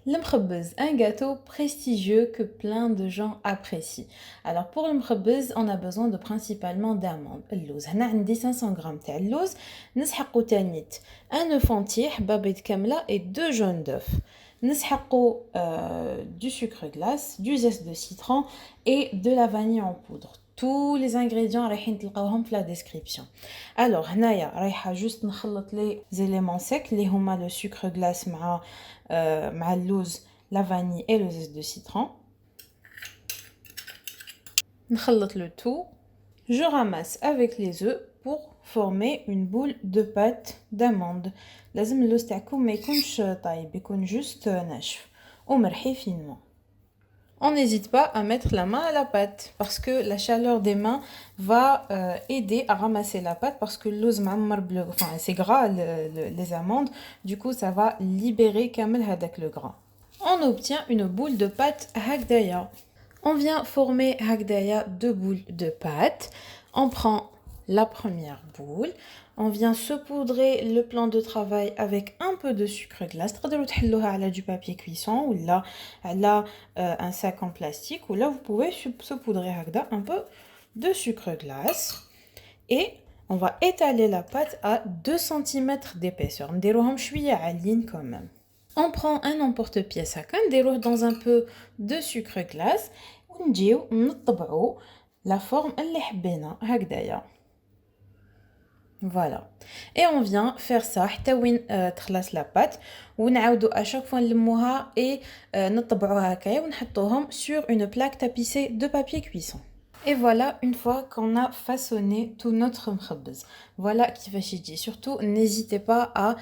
المخبز, un gâteau prestigieux que plein de gens apprécient. Alors pour le مخبز, on a besoin de principalement d'amandes. اللوز, هنا عندي 500 grammes تاع اللوز, نسحقو تانيت un œuf entier, حبة بيض كاملة et 2 jaunes d'œufs. نسحقو du sucre glace, du zeste de citron et de la vanille en poudre. Tous les ingrédients رايحين تلقاوهم في la description. Alors هنايا رايحة juste نخلط les éléments secs اللي هما le sucre glace مع اللوز, la vanille et le zeste de citron. نخلط le tout. Je ramasse avec les œufs pour former une boule de pâte d'amande. لازم اللوز تاعكم ما يكونش طايب, يكون juste ناشف ومرحي finement. On n'hésite pas à mettre la main à la pâte parce que la chaleur des mains va aider à ramasser la pâte parce que l'ose معمر bleu, enfin c'est gras les amandes, du coup ça va libérer كامل هذاك le gras. On obtient une boule de pâte هكذايا. On vient former هكذايا deux boules de pâte. On prend la première boule. On vient saupoudrer le plan de travail avec un peu de sucre glace. تقدروا تحلوها على du papier cuisson ou là على un sac en plastique ou là vous pouvez saupoudrer هكذا un peu de sucre glace et on va étaler la pâte à 2 cm d'épaisseur. نديروهم شويه عاليين quand même. On prend un emporte-pièce هكا نديروه dans un peu de sucre glace ونجيو نطبعوا la forme اللي حبينا هكذايا. Voilà. Et on vient faire ça حتى وين تخلص la pâte ونعاودوا à chaque fois نلموها et نطبعوها هكايا ونحطوهم sur une plaque tapissée de papier cuisson. Et voilà, une fois qu'on a façonné tout notre مخبز. Voilà كيفاش يجي. Surtout, n'hésitez pas à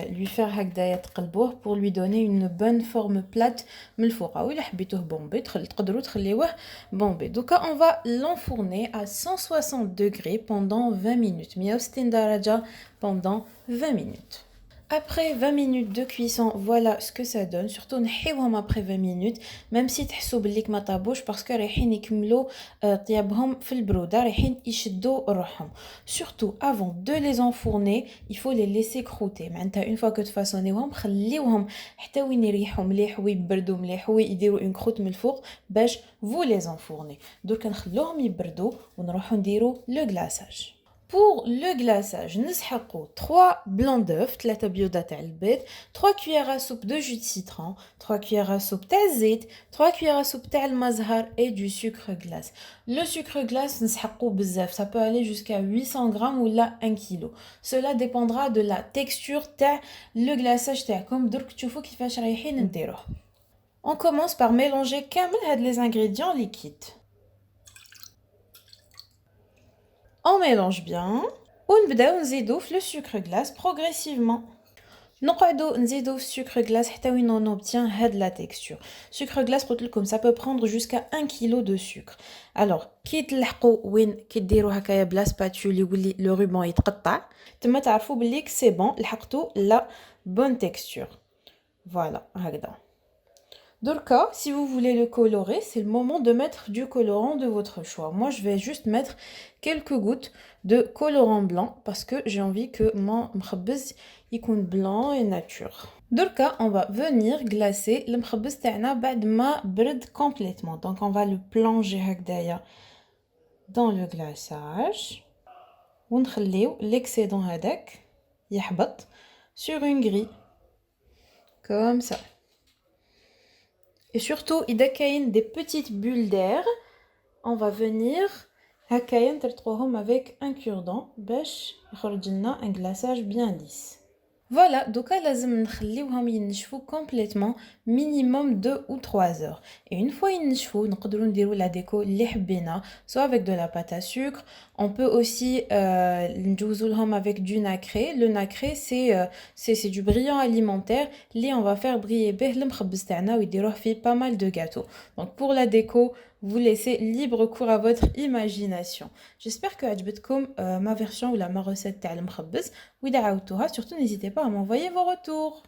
lui faire هكذايا تقلبوه pour lui donner une bonne forme plate من الفوق. وإلا حبيتوه بومبي تقدروا تخليوه بومبي. Donc on va l'enfourner à 160 degrés pendant 20 minutes. 160 درجة pendant 20 minutes. Après 20 minutes de cuisson, voilà ce que ça donne. Surtout نحيوهم après 20 minutes, même si تحسوا بليك ما طابوش parce que رايحين يكملوا طيابهم في البرودة, رايحين يشدوا روحهم. Surtout avant de les enfourner, il faut les laisser croûter. معناتها une fois que تفاصونيوهم خليوهم حتى وين يريحوا مليح ويبردوا مليح ويديروا une croûte من الفوق باش vous les enfournez. درك نخلوهم يبردوا ونروحوا نديروا le glaçage. Pour le glaçage, نسحقوا 3 blancs d'œufs, 3 بيضات تاع البيض, 3 cuillères à soupe de jus de citron, 3 cuillères à soupe تاع الزيت, 3 cuillères à soupe تاع المزهر et du sucre glace. Le sucre glace نسحقوا بزاف, ça peut aller jusqu'à 800 grammes ou là 1 kg. Cela dépendra de la texture تاع le glaçage تاعكم. درك تشوفوا كيفاش رايحين نديروه. On commence par mélanger كامل هاد les ingrédients liquides. On mélange bien ونبداو نزيدو في le sucre glace progressivement. نقعدو نزيدو في sucre glace حتى وين on obtient هاد la texture. Sucre glace قلت لكم ça peut prendre jusqu'à 1 kg de sucre. Alors كي تلحقوا وين كي ديروا هكايا بلا سباتول يولي le ruban يتقطع تما تعرفوا بليك c'est bon لحقتوا la bonne texture. Voilà هكذا. Dorka, si vous voulez le colorer, c'est le moment de mettre du colorant de votre choix. Moi, je vais juste mettre quelques gouttes de colorant blanc parce que j'ai envie que mon mkhabbez يكون blanc et nature. Dorka, on va venir glacer le mkhabbez تاعنا بعد ما برد complètement. Donc, on va le plonger هكذايا dans le glaçage. ونخليو l'excédent هذاك يحبط sur une grille. Comme ça. Et surtout, il y a des petites bulles d'air. On va venir avec un cure-dent باش يخرج لنا un glaçage bien lisse. Voilà, donc لازم نخليوهم ينشفوا complètement minimum 2 ou 3 heures. Et une fois ينشفوا نقدروا نديروا la déco اللي حبينا, soit avec de la pâte à sucre. On peut aussi ندوزو لهم avec du nacré. Le nacré c'est du brillant alimentaire اللي on va faire briller به المخبز تاعنا ويديروه فيه pas mal de gâteaux. Donc pour la déco, vous laissez libre cours à votre imagination. J'espère que عجبتكم ma version ou ma recette تاع المخبز. وإذا عاودتوها, surtout n'hésitez pas à m'envoyer vos retours.